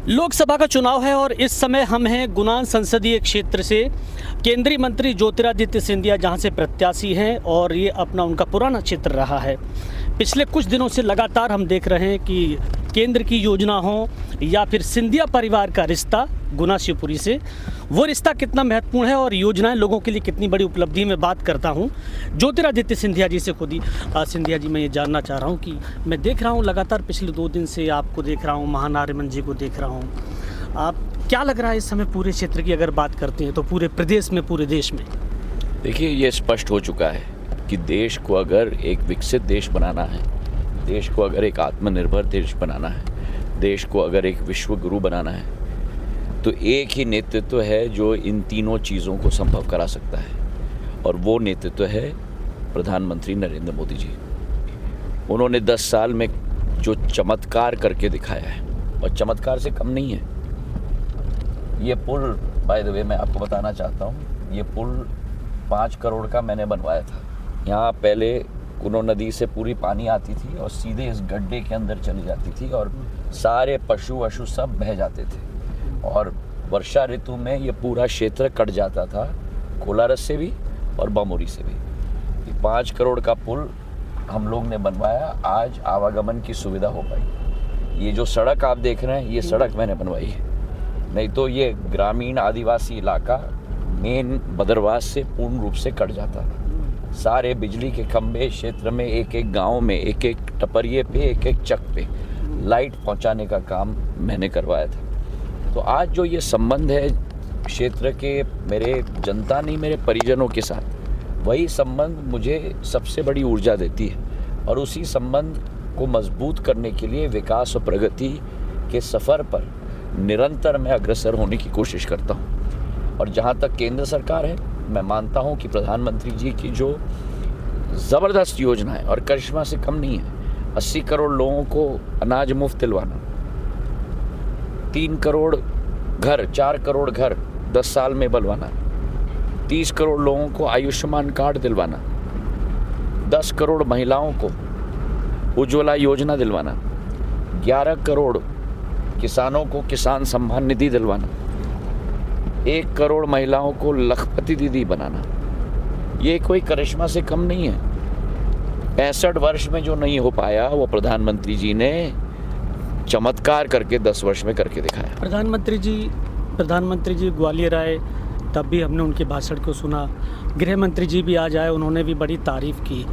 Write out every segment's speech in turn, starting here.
लोकसभा का चुनाव है और इस समय हम हैं गुना संसदीय क्षेत्र से। केंद्रीय मंत्री ज्योतिरादित्य सिंधिया जहां से प्रत्याशी हैं और ये अपना उनका पुराना क्षेत्र रहा है। पिछले कुछ दिनों से लगातार हम देख रहे हैं कि केंद्र की योजना हो या फिर सिंधिया परिवार का रिश्ता गुना शिवपुरी से, वो रिश्ता कितना महत्वपूर्ण है और योजनाएं लोगों के लिए कितनी बड़ी उपलब्धि में बात करता हूं ज्योतिरादित्य सिंधिया जी से खुद ही। सिंधिया जी, मैं ये जानना चाह रहा हूं कि मैं देख रहा हूं लगातार पिछले 2 दिन से आपको देख रहा हूं, महानारिमन जी को देख रहा हूं। आप क्या लग रहा है इस समय पूरे क्षेत्र की अगर बात करते हैं तो पूरे प्रदेश में, पूरे देश में? देखिए, ये स्पष्ट हो चुका है कि देश को अगर एक विकसित देश बनाना है, देश को अगर एक आत्मनिर्भर देश बनाना है, देश को अगर एक विश्व गुरु बनाना है, तो एक ही नेतृत्व है जो इन तीनों चीज़ों को संभव करा सकता है, और वो नेतृत्व है प्रधानमंत्री नरेंद्र मोदी जी। उन्होंने 10 साल में जो चमत्कार करके दिखाया है, और चमत्कार से कम नहीं है। ये पुल, बाय द वे, मैं आपको बताना चाहता हूँ, ये पुल 5 करोड़ का मैंने बनवाया था। यहाँ पहले कुनो नदी से पूरी पानी आती थी और सीधे इस गड्ढे के अंदर चली जाती थी और सारे पशु वशु सब बह जाते थे, और वर्षा ऋतु में ये पूरा क्षेत्र कट जाता था, कोलारस से भी और बमोरी से भी। 5 करोड़ का पुल हम लोग ने बनवाया, आज आवागमन की सुविधा हो पाई। ये जो सड़क आप देख रहे हैं, ये सड़क मैंने बनवाई है, नहीं तो ये ग्रामीण आदिवासी इलाका मेन बदरवास से पूर्ण रूप से कट जाता था। सारे बिजली के खंभे क्षेत्र में, एक एक गांव में, एक एक टपरिए पे, एक एक चक पे लाइट पहुंचाने का काम मैंने करवाया था। तो आज जो ये संबंध है क्षेत्र के मेरे जनता नहीं, मेरे परिजनों के साथ, वही संबंध मुझे सबसे बड़ी ऊर्जा देती है, और उसी संबंध को मजबूत करने के लिए विकास और प्रगति के सफ़र पर निरंतर मैं अग्रसर होने की कोशिश करता हूँ। और जहाँ तक केंद्र सरकार है, मैं मानता हूँ कि प्रधानमंत्री जी की जो ज़बरदस्त योजना है, और करिश्मा से कम नहीं है, 80 करोड़ लोगों को अनाज मुफ्त दिलवाना, 3 करोड़ घर, 4 करोड़ घर 10 साल में बनवाना, 30 करोड़ लोगों को आयुष्मान कार्ड दिलवाना, 10 करोड़ महिलाओं को उज्ज्वला योजना दिलवाना, 11 करोड़ किसानों को किसान सम्मान निधि दिलवाना, 1 करोड़ महिलाओं को लखपति दीदी बनाना, ये कोई करिश्मा से कम नहीं है। 65 वर्ष में जो नहीं हो पाया, वो प्रधानमंत्री जी ने चमत्कार करके 10 वर्ष में करके दिखाया। प्रधानमंत्री जी ग्वालियर आए, तब भी हमने उनके भाषण को सुना। गृह मंत्री जी भी आज आए, उन्होंने भी बड़ी तारीफ़ की।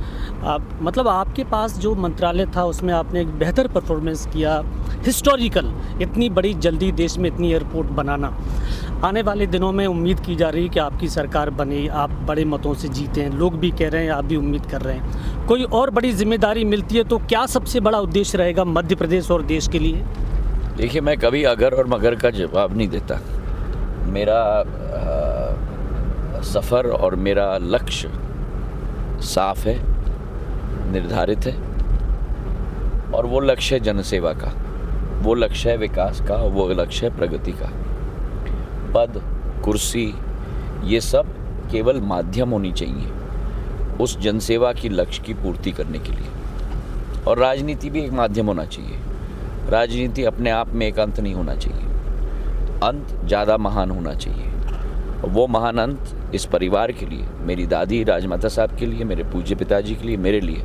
मतलब आपके पास जो मंत्रालय था उसमें आपने एक बेहतर परफॉर्मेंस किया, हिस्टोरिकल, इतनी बड़ी जल्दी देश में इतनी एयरपोर्ट बनाना। आने वाले दिनों में उम्मीद की जा रही है कि आपकी सरकार बने, आप बड़े मतों से जीते हैं, लोग भी कह रहे हैं, आप भी उम्मीद कर रहे हैं। कोई और बड़ी जिम्मेदारी मिलती है तो क्या सबसे बड़ा उद्देश्य रहेगा मध्य प्रदेश और देश के लिए? देखिए, मैं कभी अगर और मगर का जवाब नहीं देता। मेरा सफ़र और मेरा लक्ष्य साफ है, निर्धारित है, और वो लक्ष्य है जनसेवा का, वो लक्ष्य है विकास का, वो लक्ष्य है प्रगति का। पद, कुर्सी, ये सब केवल माध्यम होनी चाहिए उस जनसेवा की लक्ष्य की पूर्ति करने के लिए, और राजनीति भी एक माध्यम होना चाहिए। राजनीति अपने आप में एक अंत नहीं होना चाहिए, अंत ज़्यादा महान होना चाहिए, और वो महान अंत इस परिवार के लिए, मेरी दादी राजमाता साहब के लिए, मेरे पूज्य पिताजी के लिए, मेरे लिए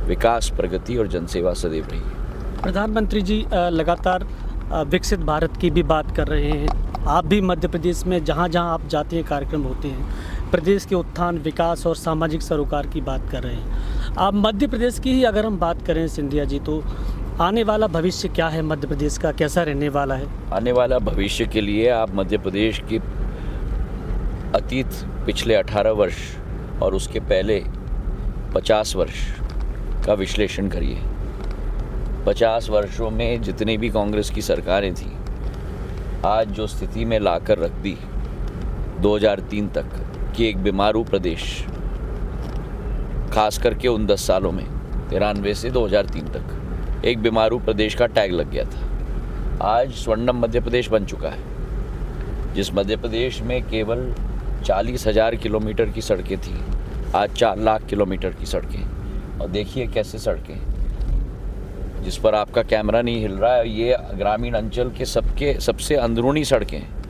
विकास, प्रगति और जनसेवा सदैव रही है। प्रधानमंत्री जी लगातार विकसित भारत की भी बात कर रहे हैं। आप भी मध्य प्रदेश में जहाँ जहाँ आप जाते हैं कार्यक्रम होते हैं, प्रदेश के उत्थान, विकास और सामाजिक सरोकार की बात कर रहे हैं। आप मध्य प्रदेश की ही अगर हम बात करें सिंधिया जी, तो आने वाला भविष्य क्या है मध्य प्रदेश का, कैसा रहने वाला है? आने वाला भविष्य के लिए आप मध्य प्रदेश की अतीत पिछले 18 वर्ष और उसके पहले 50 वर्ष का विश्लेषण करिए। 50 वर्षों में जितनी भी कांग्रेस की सरकारें थीं, आज जो स्थिति में लाकर रख दी 2003 तक कि एक बीमारू प्रदेश, खास करके उन 10 सालों में 93 से 2003 तक एक बीमारू प्रदेश का टैग लग गया था। आज स्वर्णिम मध्य प्रदेश बन चुका है। जिस मध्य प्रदेश में केवल 40,000 किलोमीटर की सड़कें थी, आज 4 लाख किलोमीटर की सड़कें, और देखिए कैसे सड़कें जिस पर आपका कैमरा नहीं हिल रहा है, ये ग्रामीण अंचल के सबसे अंदरूनी सड़कें हैं।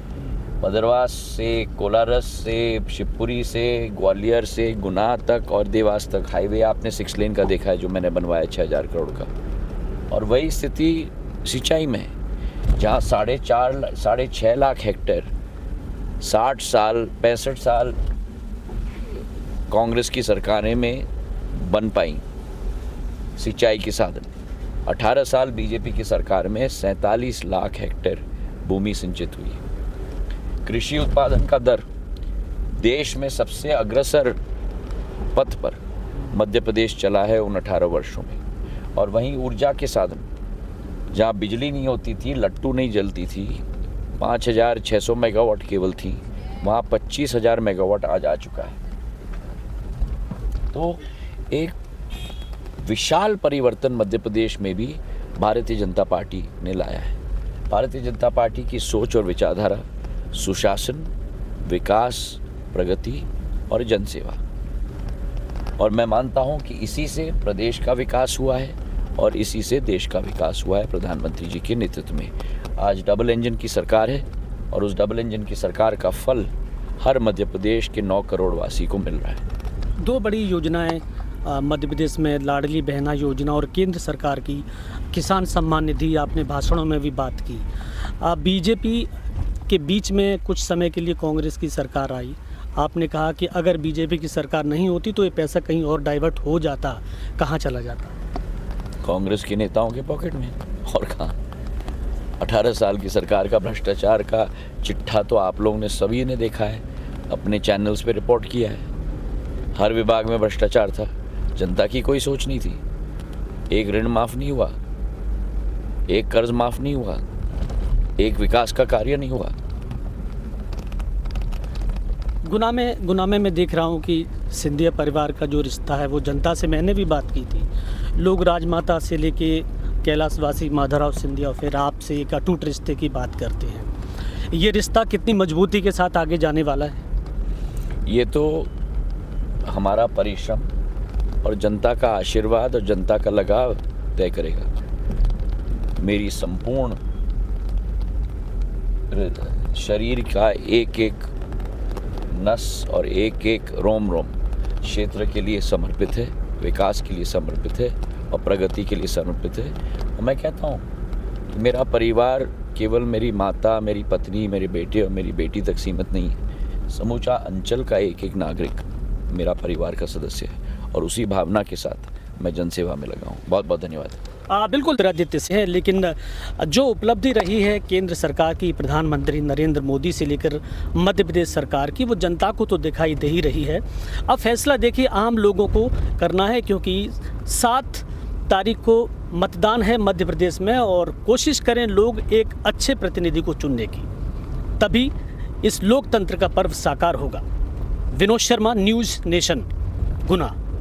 भदरवास से, कोलारस से, शिवपुरी से, ग्वालियर से, गुना तक और देवास तक हाईवे आपने 6 लेन का देखा है जो मैंने बनवाया 6000 करोड़ का। और वही स्थिति सिंचाई में है, जहाँ 6.5 लाख हेक्टेयर 60 साल 65 साल कांग्रेस की सरकारें में बन पाई सिंचाई के साधन। 18 साल बीजेपी की सरकार में 47 लाख हेक्टेयर भूमि सिंचित हुई। कृषि उत्पादन का दर देश में सबसे अग्रसर पथ पर मध्य प्रदेश चला है उन 18 वर्षों में। और वहीं ऊर्जा के साधन, जहां बिजली नहीं होती थी, लट्टू नहीं जलती थी, 5600 मेगावाट केवल थी, वहां 25,000 मेगावाट आज आ चुका है। तो एक विशाल परिवर्तन मध्य प्रदेश में भी भारतीय जनता पार्टी ने लाया है। भारतीय जनता पार्टी की सोच और विचारधारा सुशासन, विकास, प्रगति और जनसेवा। और मैं मानता हूं कि इसी से प्रदेश का विकास हुआ है और इसी से देश का विकास हुआ है प्रधानमंत्री जी के नेतृत्व में। आज डबल इंजन की सरकार है और उस डबल इंजन की सरकार का फल हर मध्य प्रदेश के 9 करोड़ वासी को मिल रहा है। 2 बड़ी योजनाएं मध्य प्रदेश में, लाडली बहना योजना और केंद्र सरकार की किसान सम्मान निधि, आपने भाषणों में भी बात की। बीजेपी के बीच में कुछ समय के लिए कांग्रेस की सरकार आई, आपने कहा कि अगर बीजेपी की सरकार नहीं होती तो ये पैसा कहीं और डाइवर्ट हो जाता, कहाँ चला जाता? कांग्रेस के नेताओं के पॉकेट में, और कहाँ। 18 साल की सरकार का भ्रष्टाचार का चिट्ठा तो आप लोगों ने सभी ने देखा है, अपने चैनल्स पे रिपोर्ट किया है। हर विभाग में भ्रष्टाचार था, जनता की कोई सोच नहीं थी। एक ऋण माफ नहीं हुआ, एक कर्ज माफ नहीं हुआ, एक विकास का कार्य नहीं हुआ। गुना में मैं देख रहा हूँ कि सिंधिया परिवार का जो रिश्ता है वो जनता से मैंने भी बात की थी। लोग राजमाता से लेके कैलाशवासी माधवराव सिंधिया फिर आपसे एक अटूट रिश्ते की बात करते हैं। ये रिश्ता कितनी मजबूती के साथ आगे जाने वाला है? ये तो हमारा परिश्रम और जनता का आशीर्वाद और जनता का लगाव तय करेगा। मेरी संपूर्ण शरीर का एक एक नस और एक एक रोम क्षेत्र के लिए समर्पित है, विकास के लिए समर्पित है और प्रगति के लिए समर्पित है। और मैं कहता हूँ कि मेरा परिवार केवल मेरी माता, मेरी पत्नी, मेरे बेटे और मेरी बेटी तक सीमित नहीं है। समूचा अंचल का एक एक नागरिक मेरा परिवार का सदस्य है और उसी भावना के साथ मैं जनसेवा में लगा हूँ। बहुत बहुत धन्यवाद। बिल्कुल आदित्य से है, लेकिन जो उपलब्धि रही है केंद्र सरकार की, प्रधानमंत्री नरेंद्र मोदी से लेकर मध्य प्रदेश सरकार की, वो जनता को तो दिखाई दे ही रही है। अब फैसला देखिए आम लोगों को करना है, क्योंकि 7 तारीख को मतदान है मध्य प्रदेश में और कोशिश करें लोग एक अच्छे प्रतिनिधि को चुनने की, तभी इस लोकतंत्र का पर्व साकार होगा। विनोद शर्मा, न्यूज़ नेशन, गुना।